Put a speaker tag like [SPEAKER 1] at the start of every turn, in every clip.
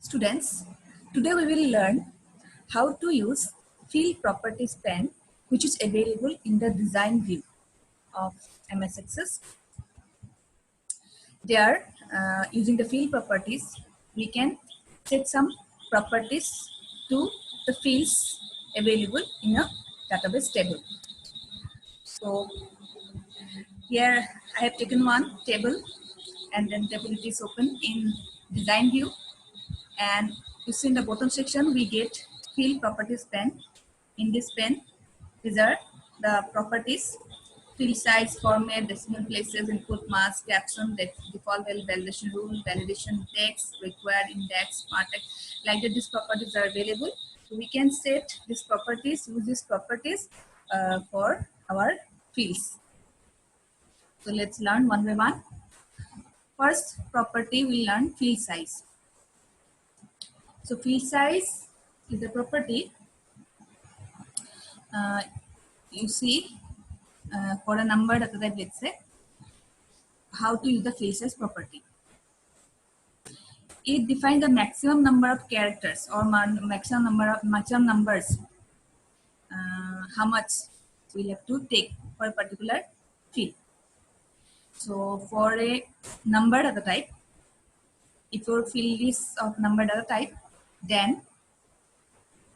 [SPEAKER 1] Students, today we will learn how to use field properties pane, which is available in the design view of MS Access. There, using the field properties, we can set some properties to the fields available in a database table. So here I have taken one table, and then table it is open in design view, and you see in the bottom section we get field properties pane. In this pane, these are the properties: field size, format, decimal places, input, mask, caption, default value, validation rule, validation text, required index, smart text. Like that, these properties are available. So we can set these properties, use these properties for our fields. So let's learn one by one. First property we learn field size. So field size is a property. You see, for a number data type, let's say, how to use the field size property. It defines the maximum number of characters or maximum numbers. How much we have to take for a particular field. So for a number data type, if your field is of number data type, then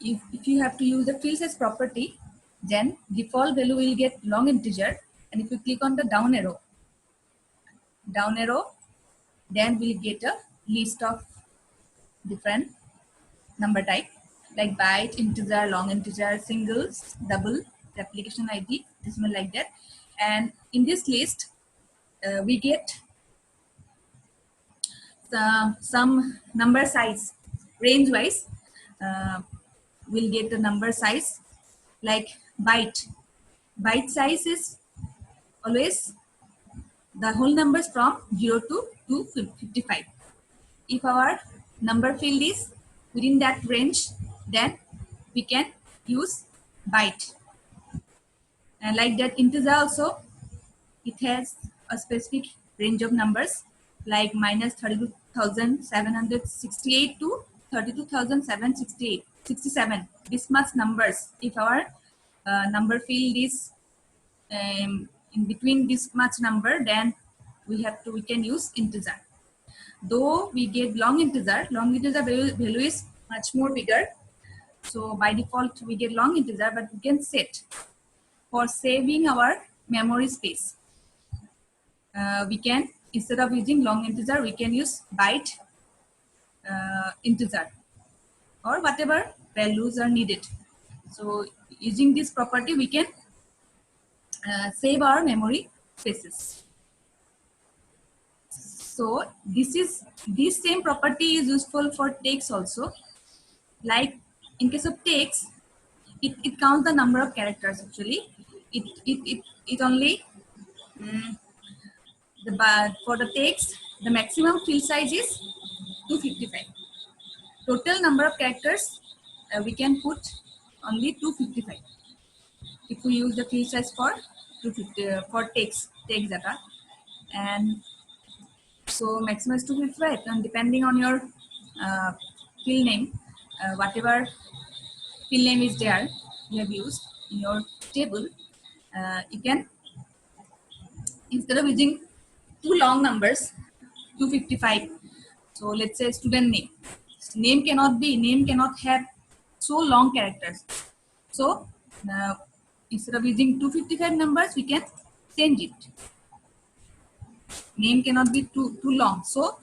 [SPEAKER 1] if you have to use the field size property, then default value will get long integer, and if you click on the down arrow, then we'll get a list of different number type like byte, integer, long integer, singles, double, application ID, decimal, like that. And in this list, we get some number size range wise. We'll get the number size like byte. Byte size is always the whole numbers from 0 to 255. If our number field is within that range, then we can use byte. And like that, integer also, it has a specific range of numbers like minus 32,768 to 32,767. This much numbers. If our number field is in between this much number, then we can use integer. Though we get long integer value is much more bigger. So by default we get long integer, but we can set for saving our memory space. We can, instead of using long integer, we can use byte integer or whatever values are needed. So using this property, we can save our memory spaces. So this same property is useful for text also. Like in case of text, it counts the number of characters. Actually, it only for the text, the maximum field size is 255. Total number of characters we can put only 255 if we use the field size for 250 for text data. And so maximum is 255, and depending on your field name, whatever field name is there you have used in your table, you can, instead of using two long numbers 255, so let's say student name cannot have so long characters. So instead of using 255 numbers, we can change it. Name cannot be too long, so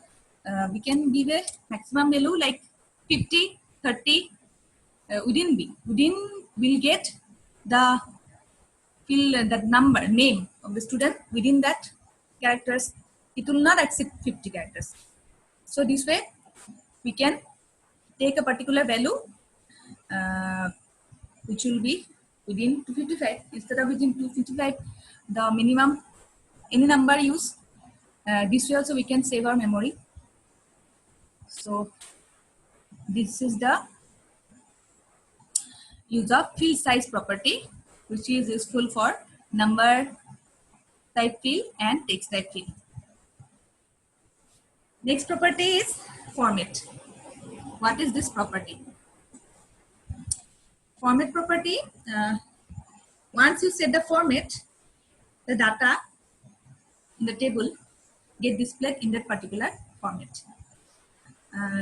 [SPEAKER 1] we can give a maximum value like 50, 30. Within we'll get the field, that number name of the student. Within that characters, it will not exceed 50 characters. So this way we can take a particular value which will be within 255. Instead of using 255, the minimum any number use. This way also we can save our memory. So this is the use of field size property, which is useful for number type field and text type field. Next property is format. what is this property? Format property, once you set the format, the data in the table get displayed in that particular format.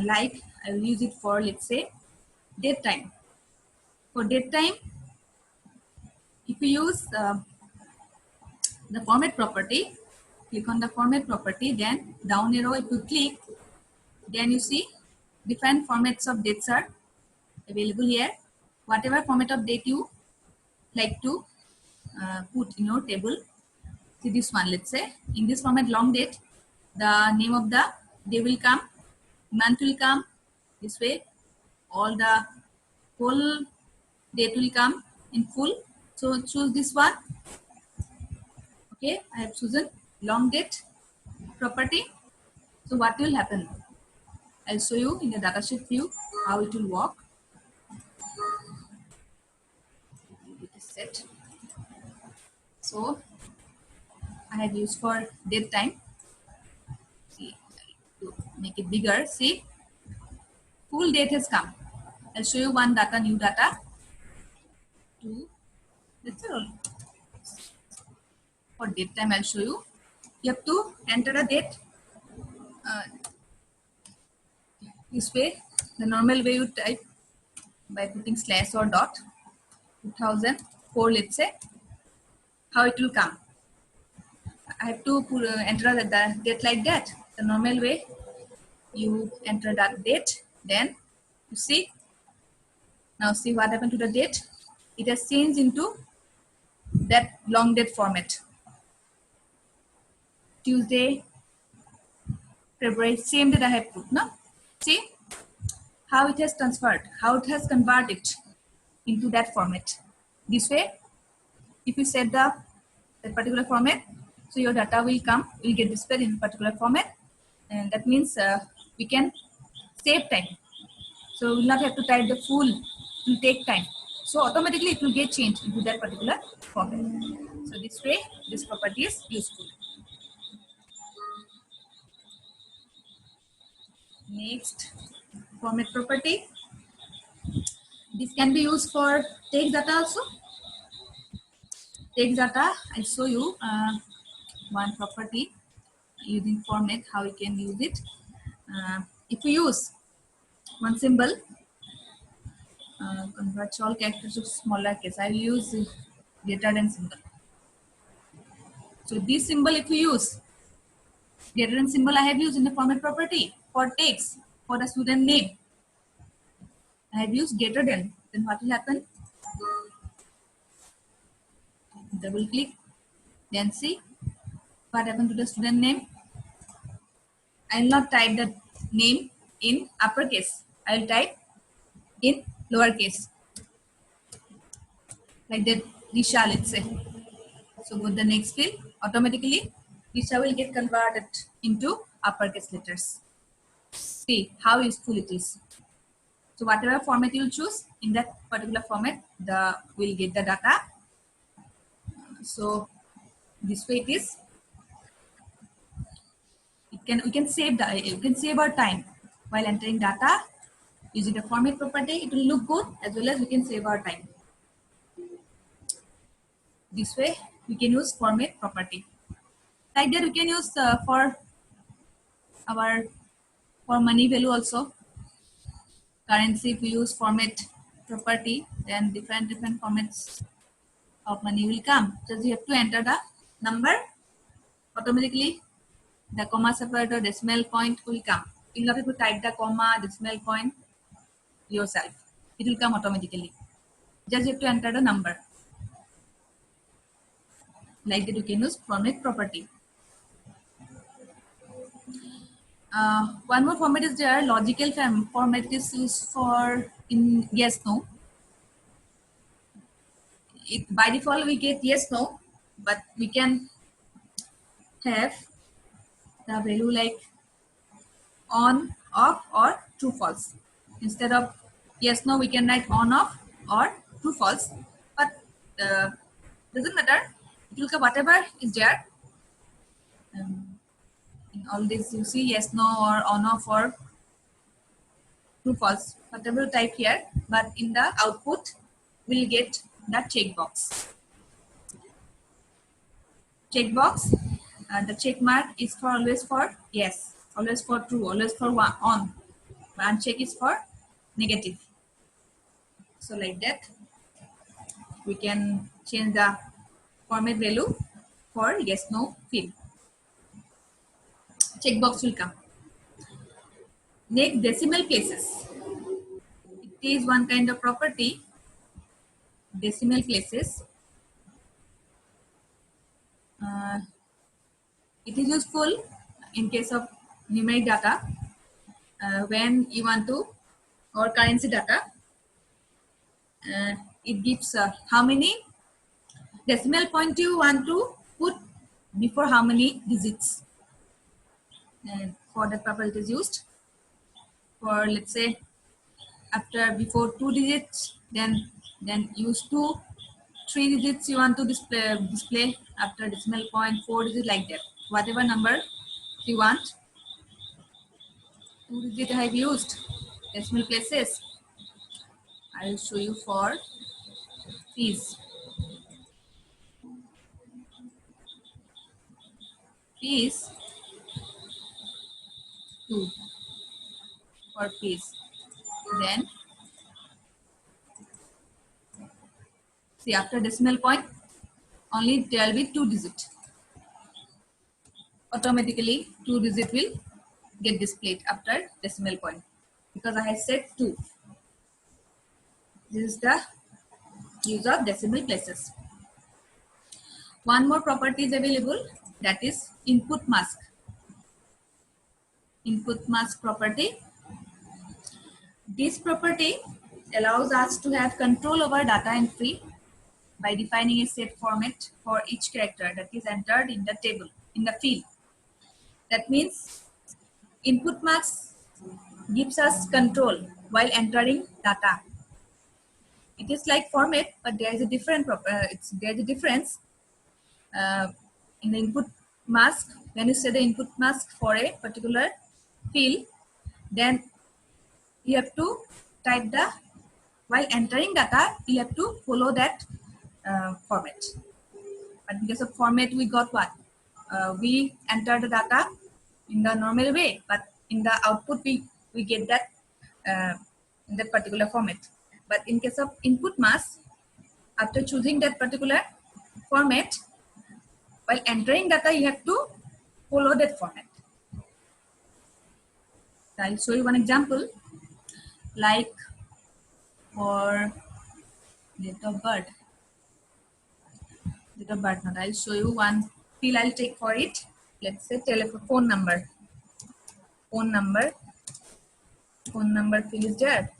[SPEAKER 1] Like I will use it for, let's say, date time. For date time, if you use the format property, click on the format property, then down arrow if you click, then you see different formats of dates are available here. Whatever format of date you like to put in your table. See this one, let's say in this format long date, the name of the day will come, month will come, this way all the whole date will come in full. So choose this one. Okay, I have chosen long date property. So what will happen? I'll show you in the datasheet view how it will work. It is set. So I have used for date time. See, to make it bigger. See, full date has come. I'll show you one data, new data. Two. That's all. For date time, I'll show you. You have to enter a date. This way, the normal way you type by putting slash or dot. 2004, let's say. How it will come? I have to put, enter the date like that. The normal way, you enter that date. Then you see. Now see what happened to the date. It has changed into that long date format. Tuesday, February, same date I have put. No, see how it has transferred, how it has converted into that format. This way, if you set that particular format, so your data will get displayed in particular format, and that means we can save time. So we will not have to type the full, it will take time. So automatically it will get changed into that particular format. So this way, this property is useful. Next, format property. This can be used for text data also. Text data, I'll show you one property using format, how you can use it. If you use one symbol, convert all characters to smaller case, I will use greater than symbol. So this symbol, if you use greater than symbol, I have used in the format property for text, for the student name. I have used greater than. Then what will happen? Double click. Then see what happened to the student name. I will not type the name in uppercase. I will type in lowercase. Like that, Disha, let's say. So go to the next field. Automatically, Disha will get converted into uppercase letters. See how useful it is. So whatever format you choose, in that particular format, we'll get the data. So this way it is. We can save our time while entering data using the format property. It will look good, as well as we can save our time. This way we can use format property. Like that we can use for money value also. Currency, if we use format property, then different formats of money will come. Just you have to enter the number. Automatically the comma separator, decimal point will come. You don't have to type the comma, decimal point yourself. It will come automatically. Just you have to enter the number. Like that you can use format property. One more format is there. Logical format is used for in yes no. By default we get yes no, but we can have the value like on, off, or true false. Instead of yes no, we can write on, off, or true false. But doesn't matter. It will come whatever is there. In all this you see yes no or on, off, or true, false, whatever you type here, but in the output, we'll get the checkbox. Checkbox, the check mark is for always for yes, always for true, always for one on. Uncheck is for negative. So like that, we can change the format value for yes, no field. Checkbox will come. Next, decimal places. It is one kind of property. Decimal places. Uh, it is useful in case of numeric data when you want to or currency data. It gives how many decimal point you want to put before how many digits. And for that purpose, it is used. For let's say after before 2 digits, then use 3 digits you want to display after decimal point 4 digits, like that. Whatever number you want, 2 digit I have used decimal places. I will show you for fees. Fees 2 for fees. Then see after decimal point only there will be 2 digit. Automatically 2 digit will get displayed after decimal point because I have said 2. This is the use of decimal places. One more property is available, that is input mask. Input mask property. This property allows us to have control over data entry by defining a set format for each character that is entered in the table, in the field. That means input mask gives us control while entering data. It is like format, but there is a different there is a difference in the input mask. When you say the input mask for a particular field, then you have to type the, while entering data, you have to follow that format. But in case of format, we got what? We enter the data in the normal way, but in the output, we get that in that particular format. But in case of input mask, after choosing that particular format, while entering data, you have to follow that format. So I'll show you one example, like for date of birth. Date of birth not. I'll show you one field I'll take for it. Let's say telephone phone number. Phone number field is there.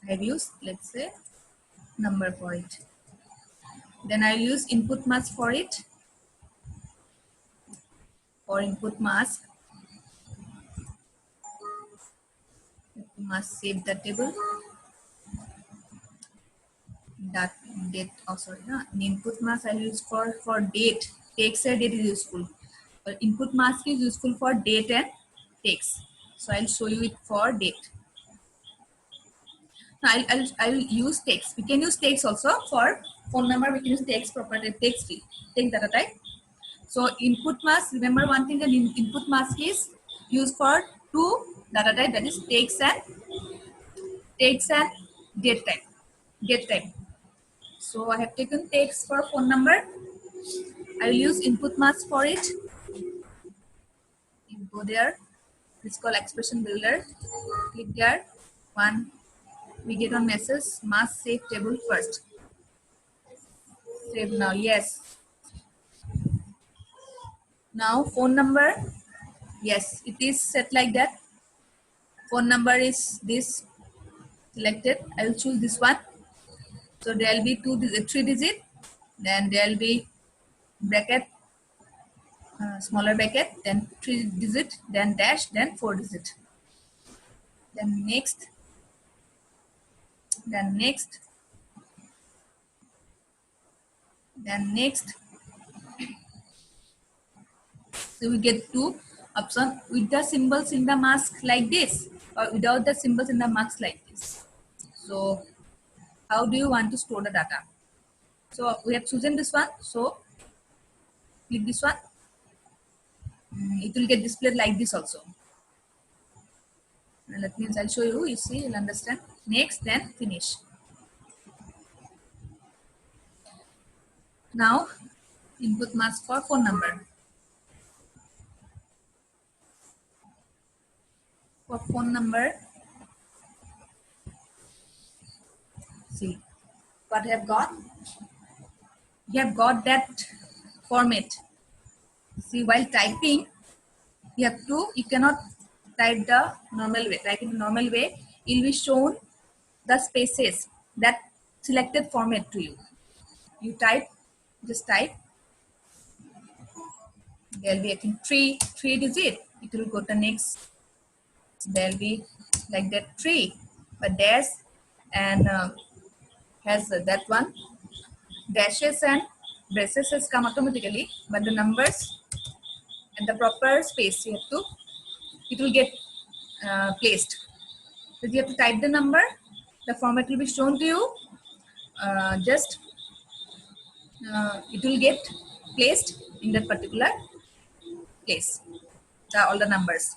[SPEAKER 1] I have used, let's say, number for it. Then I'll use input mask for it. For input mask, you must save the table. That date, oh sorry, no, input mask I'll use for date. Text and date is useful. But input mask is useful for date and text. So I'll show you it for date. Now I'll use text. We can use text also for phone number. We can use text property, text field, text data type. So input mask, remember one thing, that input mask is used for two data type, that is text and date type. So I have taken text for phone number. I will use input mask for it. You go there. It's called expression builder. Click there. One, we get on message, must save table first. Save now, yes. Now phone number, yes, it is set like that. Phone number is this, selected. I will choose this one. So there will be 3 digit, then there will be bracket, smaller bracket, then 3 digit, then dash, then 4 digit. Then next, then next, then next. So we get 2 options with the symbols in the mask like this. or without the symbols in the marks like this. So how do you want to store the data? So we have chosen this one. So click this one. It will get displayed like this also. And that means I'll show you. You see, you'll understand. Next, then finish. Now input mask for phone number. For phone number, see what I have got. You have got that format. See, while typing, you cannot type the normal way. Type in the normal way, it will be shown the spaces that selected format to you. You type, just type. There will be, I think, three digit. It will go to next. There will be like that three, but dash and has that one. Dashes and braces has come automatically, but the numbers and the proper space you have to, it will get placed. So you have to type the number, the format will be shown to you. Just it will get placed in that particular place, all the numbers.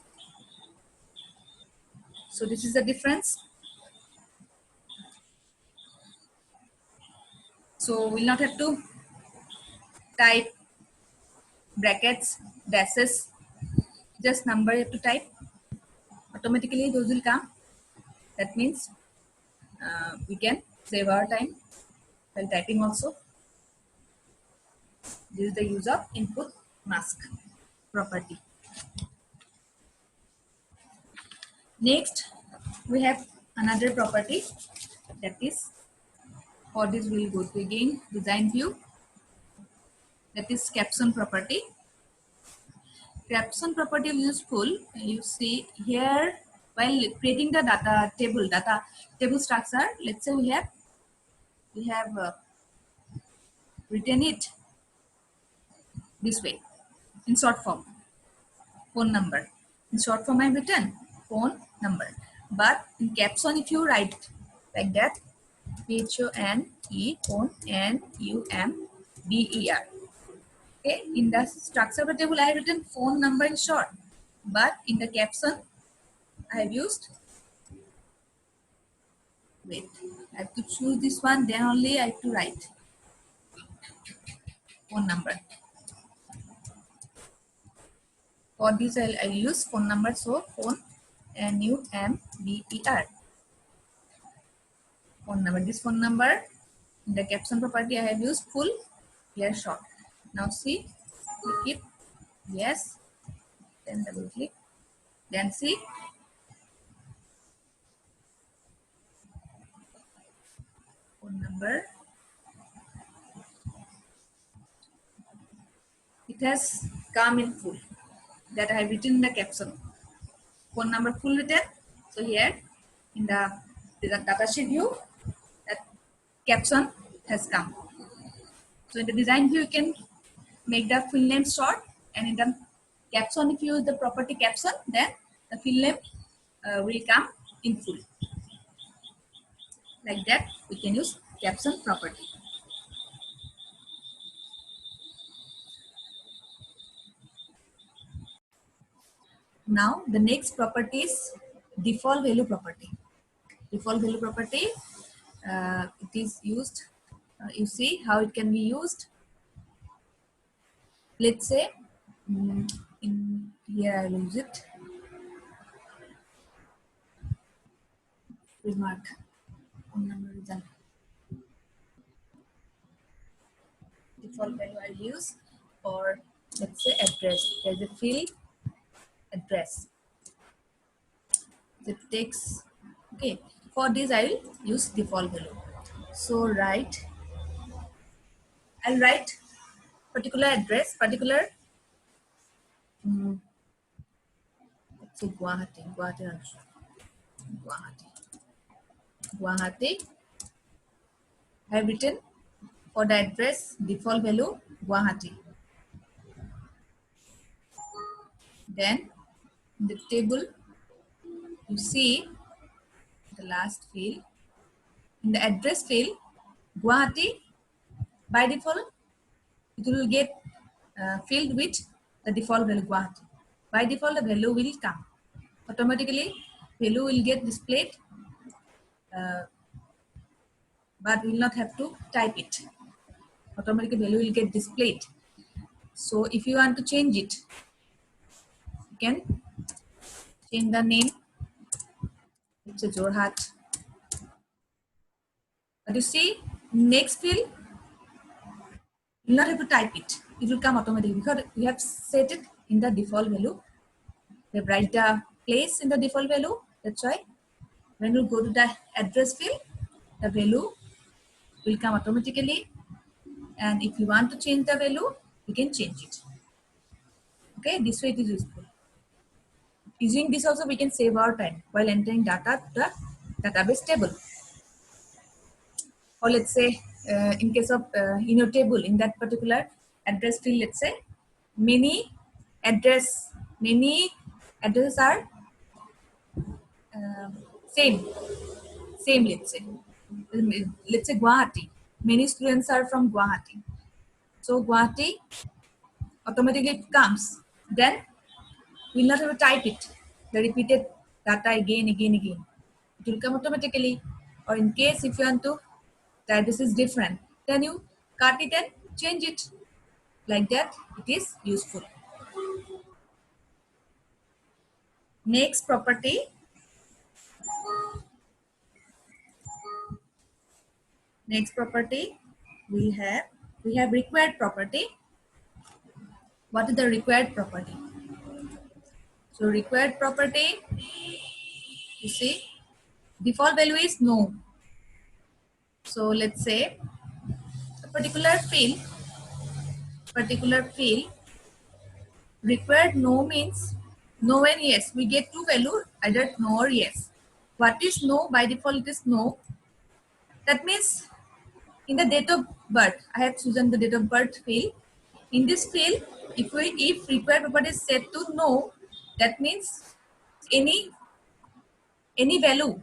[SPEAKER 1] So this is the difference. So we'll not have to type brackets, dashes, just number you have to type. Automatically those will come. That means we can save our time while typing also. This is the use of input mask property. Next, we have another property, that is, for this we will go to again design view, that is caption property. Caption property is useful. You see here, while creating the data table structure, let's say we have written it this way in short form, phone number. In short form I have written phone number, but in caption if you write like that, PHONE, phone, NUMBER. Okay, in the structure of the table I have written phone number in short, but in the caption I have used, wait, I have to choose this one, then only I have to write phone number. For this I'll use phone number, so phone, NUMBER. Phone number. This phone number in the caption property I have used full, here short. Now see, click it, yes, then double click, then see, phone number. It has come in full, that I have written in the caption. Phone number full written. So here in the datasheet view, that caption has come. So in the design view, you can make the full name short, and in the caption, if you use the property caption, then the full name will come in full. Like that, we can use caption property. Now the next property is default value property. Default value property, it is used, you see how it can be used. Let's say in here I will use it, remark phone number result. Default value I use, or let's say address. There's a field address. It takes, okay, for this I will use default value. So I'll write particular address, particular let's say Guwahati. I have written for the address default value Guwahati. Then in the table you see the last field. In the address field, Guwahati, by default, it will get filled with the default value Guwahati. By default, the value will come. Automatically, value will get displayed, but we will not have to type it. Automatically, value will get displayed. So if you want to change it, you can change the name. It's a Jorhat. But you see, next field, you will not have to type it. It will come automatically because we have set it in the default value. We have write the place in the default value. That's why when you go to the address field, the value will come automatically. And if you want to change the value, you can change it. Okay, this way it is useful. Using this also, we can save our time while entering data to the database table. Or let's say, in case of in your table, in that particular address field, let's say, many addresses are same, let's say Guwahati. Many students are from Guwahati. So Guwahati automatically comes. Then we'll not have to type it, the repeated data again. It will come automatically. Or in case if you want to, the address is different, then you cut it and change it. Like that, it is useful. Next property. We have required property. What is the required property? So required property, you see, default value is no. So let's say a particular field required no means no and yes. We get two values, either no or yes. What is no? By default it is no. That means in the date of birth, I have chosen the date of birth field. In this field, if required property is set to no, that means any value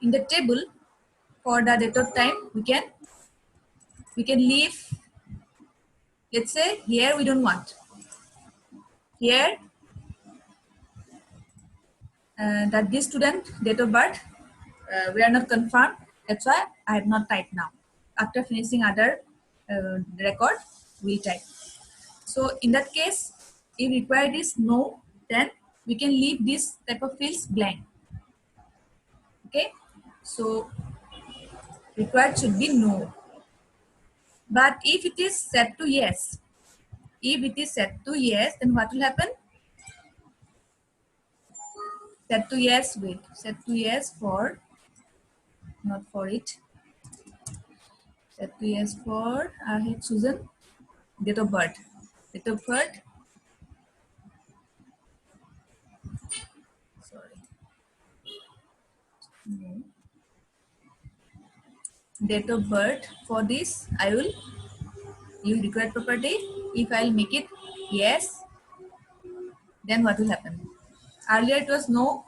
[SPEAKER 1] in the table for the date of time, we can leave. Let's say here we don't want. Here that this student date of birth we are not confirmed. That's why I have not typed now. After finishing other record, we'll type. So in that case, if required is no, then we can leave this type of fields blank. Okay, so required should be no. But if it is set to yes, then what will happen? Set to yes for, not for it. Set to yes for, I have chosen date of birth. Sorry. No. Date of birth for this, I will use required property. If I'll make it yes, then what will happen? Earlier it was no.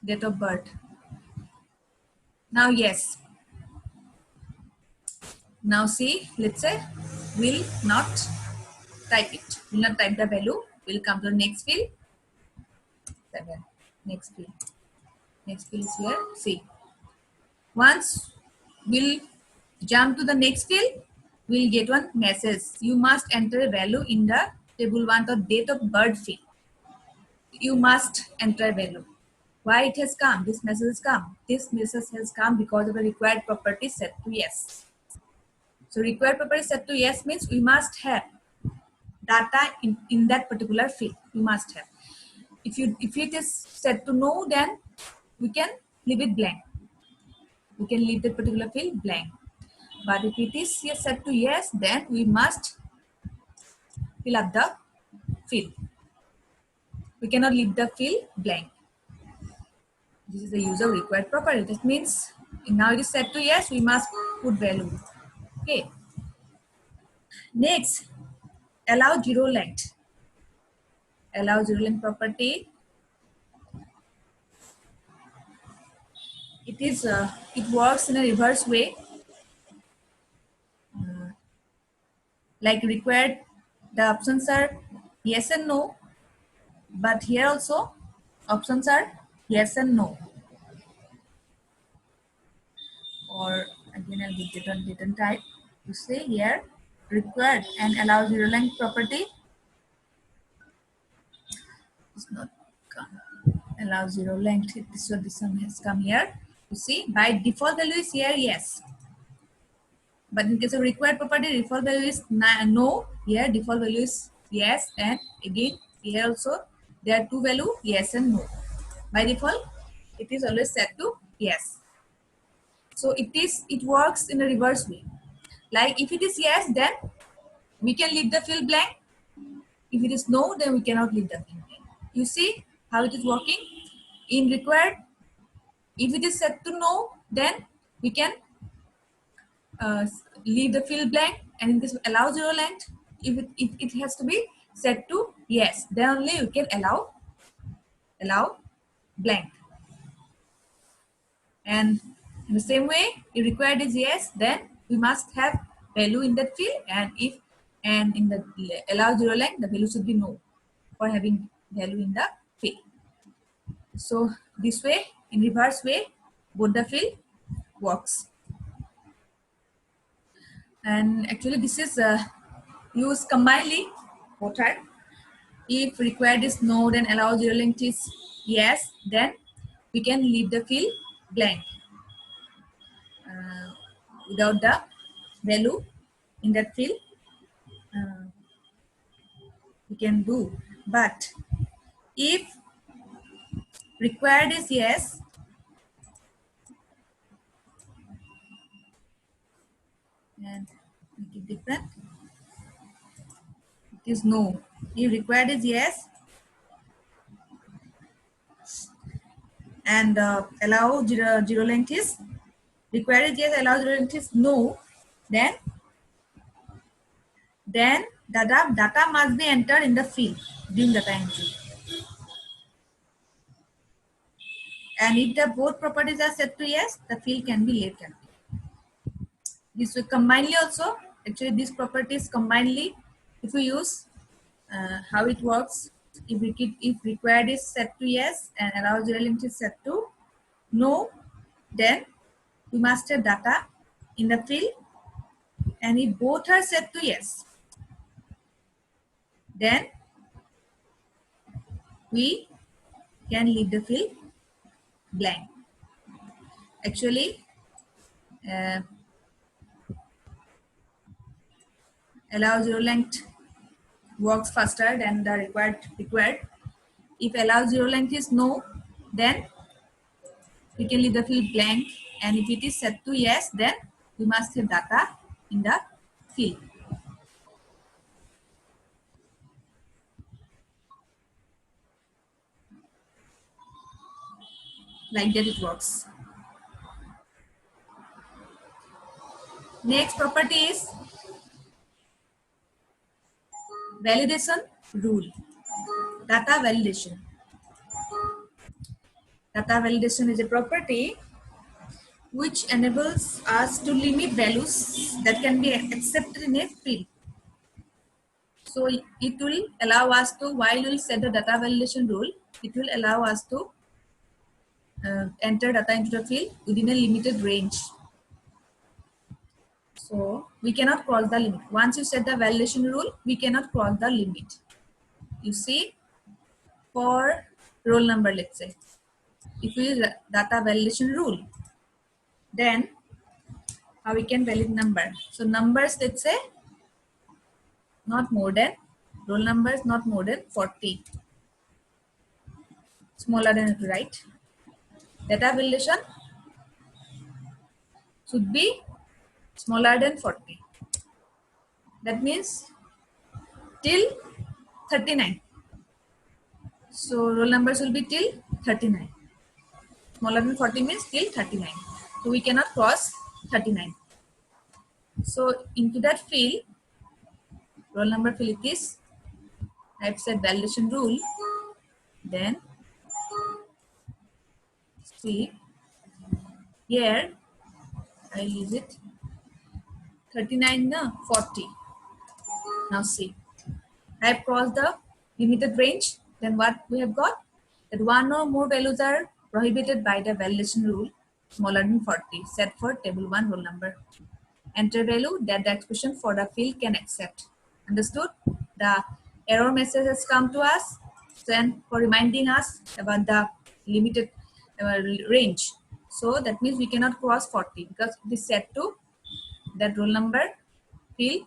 [SPEAKER 1] Date of birth. Now yes. Now see, let's say we'll not type it. We'll not type the value. We'll come to the next field. 7. Next field. Next field is here. See. Once we'll jump to the next field, we'll get one message. You must enter a value in the table 1 or date of birth field. You must enter a value. Why it has come? This message has come. This message has come because of the required property set to yes. So required property set to yes means we must have data in that particular field. We must have. If it is set to no, then we can leave it blank. We can leave that particular field blank. But if it is set to yes, then we must fill up the field. We cannot leave the field blank. This is the use of required property. That means now it is set to yes, we must put value. Okay. Next, allow zero length. Allow zero length property. It works in a reverse way. Like required, the options are yes and no, but here also options are yes and no. Or again, I'll give didn't type. You say here required and allow zero length property is not come. Allow zero length. This one has come here. You see, by default value is here yes, but in case of required property, default value is no. Here default value is yes, and again here also there are two value yes and no. By default, it is always set to yes. So it works in a reverse way. Like if it is yes, then we can leave the field blank. If it is no, then we cannot leave the field blank. You see how it is working? In required, if it is set to no, then we can uh, leave the field blank, and in this allow zero length, if it has to be set to yes, then only you can allow blank. And in the same way, if required is yes, then we must have value in that field, and if and in the allow zero length, the value should be no for having value in the field. So this way, in reverse way, both the field works. And actually this is used combinedly, both are. If required is no, then allow zero length is yes, then we can leave the field blank without the value in that field. We can do, but if required is yes, and make it different, it is no. If required is yes, and allow zero length is required is yes, allow zero length is no, then data must be entered in the field during data entry. And if the both properties are set to yes, the field can be left empty. This will combinedly also, actually these properties combinedly, if we use how it works, if required is set to yes and allow zero length is set to no, then we must have data in the field, and if both are set to yes, then we can leave the field blank. Actually, allow zero length works faster than the required. If allow zero length is no, then we can leave the field blank, and if it is set to yes, then we must have data in the field. Like that it works. Next property is validation rule. Data validation. Data validation is a property which enables us to limit values that can be accepted in a field. So it will allow us to, while we set the data validation rule, it will allow us to enter data into the field within a limited range. So we cannot cross the limit. Once you set the validation rule, we cannot cross the limit. You see, for roll number, let's say, if we use data validation rule, then how we can validate number. So numbers, let's say, not more than, roll numbers not more than 40. Smaller than, right? Data validation should be smaller than 40. That means till 39. So roll numbers will be till 39. Smaller than 40 means till 39. So we cannot cross 39. So into that field, roll number field is, I've said validation rule, then see here I'll use it 39 no 40. Now see, I have crossed the limited range. Then what we have got? That one or more values are prohibited by the validation rule smaller than 40 set for table 1 roll number. Enter value that the expression for the field can accept. Understood? The error message has come to us then for reminding us about the limited range. So that means we cannot cross 40 because it is set to that roll number field.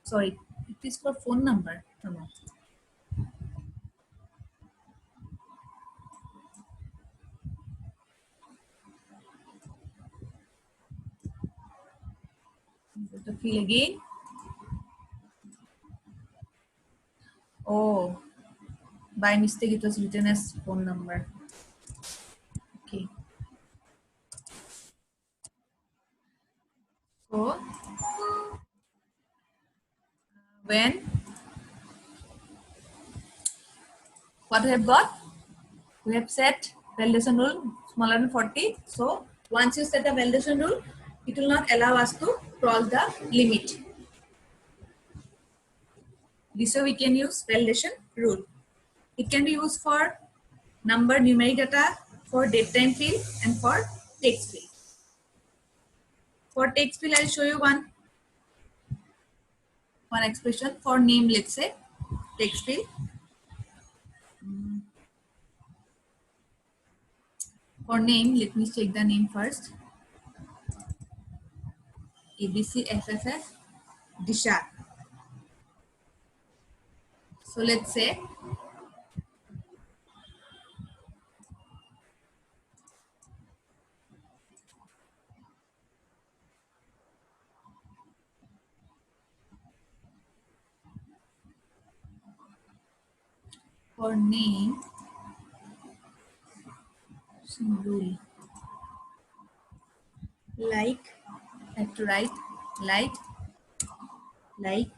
[SPEAKER 1] Sorry, it is for phone number. No. The field again. Oh, by mistake it was written as phone number. Okay. So when what we have got? We have set validation rule smaller than 40. So once you set a validation rule, it will not allow us to cross the limit. This way we can use validation rule. It can be used for number numeric data, for date time field, and for text field. For text field, I'll show you one expression for name, let's say text field. For name, let me check the name first. ABCFFF Disha. So let's say for name some rule like I have to write like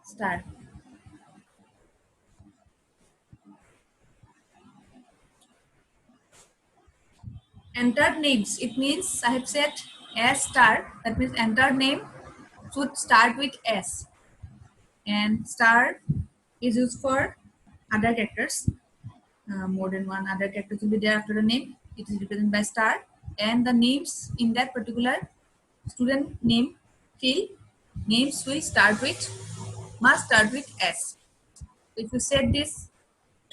[SPEAKER 1] star. Entered names, it means I have set S star, that means entered name should start with S, and star is used for other characters. More than one other character will be there after the name. It is represented by star, and the names in that particular student name field, names will must start with S. If you set this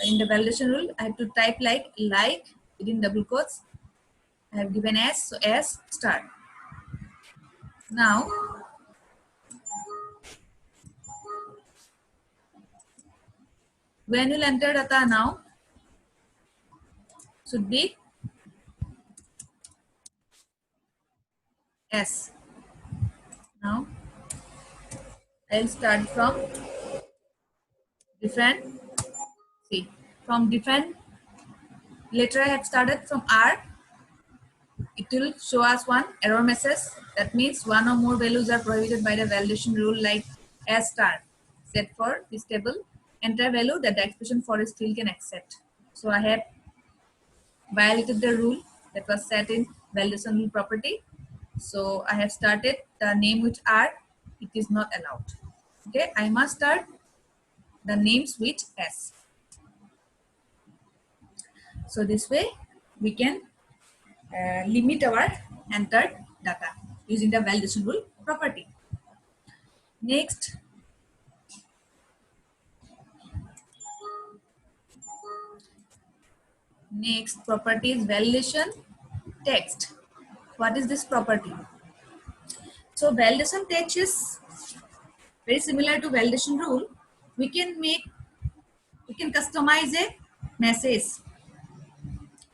[SPEAKER 1] in the validation rule, I have to type like within double quotes. I have given S, so S star. Now, when you enter data now, should be S. Now, I'll start from different, see, from different letter I have started from R. It will show us one error message. That means one or more values are prohibited by the validation rule like S star. Set for this table, enter value that the expression for this field can accept. So I have violated the rule that was set in validation rule property. So I have started the name with R. It is not allowed. Okay, I must start the names with S. So this way we can limit our entered data using the validation rule property. Next, property is validation text. What is this property? So validation text is very similar to validation rule. We can customize a message.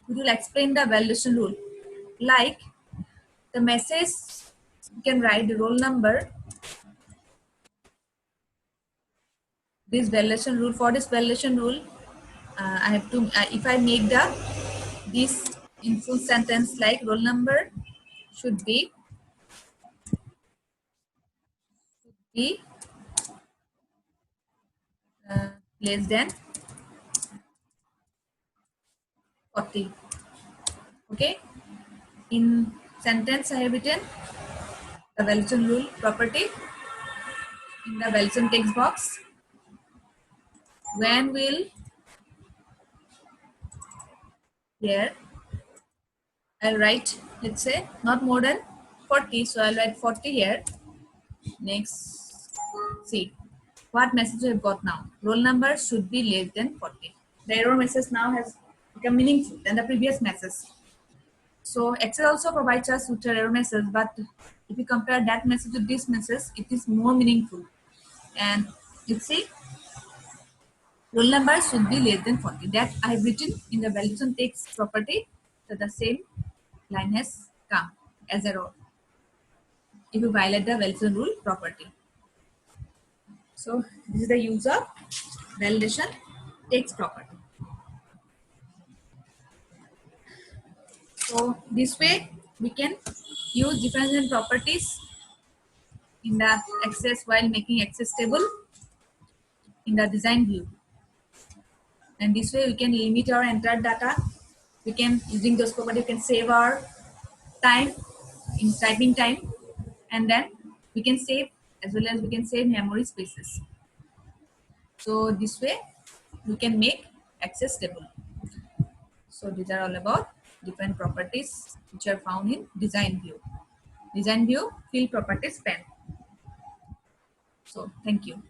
[SPEAKER 1] We will explain the validation rule. Like the message, you can write the roll number. This validation rule, for this validation rule, I have to, if I make this in full sentence like roll number should be be less than 40. Okay. In sentence, I have written the Wilson rule property in the Wilson text box. When will here I'll write, let's say, not more than 40. So I'll write 40 here. Next, see what message we have got now. Roll number should be less than 40. The error message now has become meaningful than the previous message. So Excel also provides us with an error message, but if you compare that message with this message, it is more meaningful. And let's see, roll number should be less than 40. That I have written in the validation text property. So the same line has come as error if you violate the validation rule property. So this is the use of validation text property. So this way we can use different properties in the access while making access table in the design view. And this way we can limit our entered data. We can, using those properties, we can save our time in typing time, and then we can save, as well as we can save memory spaces. So this way we can make access table. So these are all about different properties which are found in design view. Design view field properties pane. So thank you.